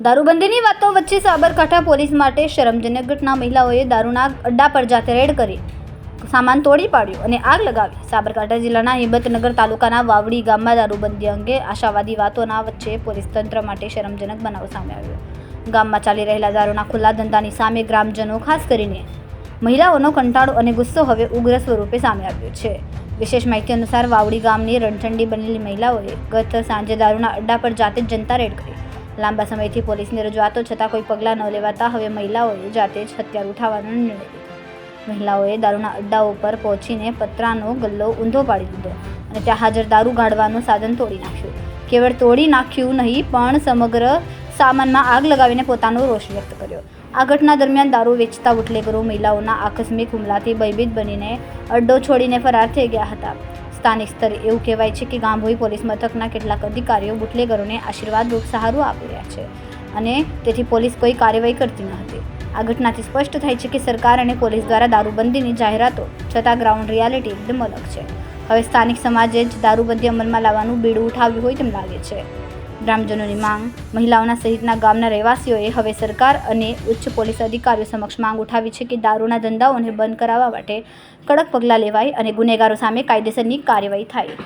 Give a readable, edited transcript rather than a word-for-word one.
દારૂબંધીની વાતો વચ્ચે સાબરકાંઠા પોલીસ માટે શરમજનક ઘટના. મહિલાઓએ દારૂના અડ્ડા પર જાતે રેડ કરી સામાન તોડી પાડ્યો અને આગ લગાવી. સાબરકાંઠા જિલ્લાના હિંમતનગર તાલુકાના વાવડી ગામમાં દારૂબંધી અંગે આશાવાદી વાતોના વચ્ચે પોલીસ તંત્ર માટે શરમજનક બનાવ સામે આવ્યો. ગામમાં ચાલી રહેલા દારૂના ખુલ્લા ધંધાની સામે ગ્રામજનો, ખાસ કરીને મહિલાઓનો કંટાળો અને ગુસ્સો હવે ઉગ્ર સ્વરૂપે સામે આવ્યો છે. વિશેષ માહિતી અનુસાર વાવડી ગામની રણઠંડી બનેલી મહિલાઓએ ગત સાંજે દારૂના અડ્ડા પર જાતે જ જનતા રેડ કરી. લાંબા સમયથી પોલીસની રજૂઆતો છતાં કોઈ પગલાં ન લેવાતા હવે મહિલાઓએ જાતે જ હથિયાર ઉઠાવવાનો નિર્ણય લીધો. મહિલાઓએ દારૂના અડ્ડાઓ પર પહોંચીને પતરાનો ગલ્લો ઊંધો પાડી દીધો અને ત્યાં હાજર દારૂ ગાળવાનું સાધન તોડી નાખ્યું. કેવળ તોડી નાખ્યું નહીં, પણ સમગ્ર સામાનમાં આગ લગાવીને પોતાનો રોષ વ્યક્ત કર્યો. આ ઘટના દરમિયાન દારૂ વેચતા બુટલેગરો મહિલાઓના આકસ્મિક હુમલાથી ભયભીત બનીને અડ્ડો છોડીને ફરાર થઈ ગયા હતા. સ્થાનિક સ્તરે એવું કહેવાય છે કે ગામભોઈ પોલીસ મથકના કેટલાક અધિકારીઓ બુટલેગરોને આશીર્વાદરૂપ સહારો આપી રહ્યા છે અને તેથી પોલીસ કોઈ કાર્યવાહી કરતી ન હતી. આ ઘટનાથી સ્પષ્ટ થાય છે કે સરકાર અને પોલીસ દ્વારા દારૂબંધીની જાહેરાતો છતાં ગ્રાઉન્ડ રિયાલિટી એકદમ અલગ છે. હવે સ્થાનિક સમાજે જ દારૂબંધી અમલમાં લાવવાનું બીડું ઉઠાવ્યું હોય તેમ લાગે છે. ગ્રામજનોની માંગ. મહિલાઓના સહિતના ગામના રહેવાસીઓએ હવે સરકાર અને ઉચ્ચ પોલીસ અધિકારીઓ સમક્ષ માંગ ઉઠાવી છે કે દારૂના ધંધાઓને બંધ કરાવવા માટે કડક પગલાં લેવાય અને ગુનેગારો સામે કાયદેસરની કાર્યવાહી થાય.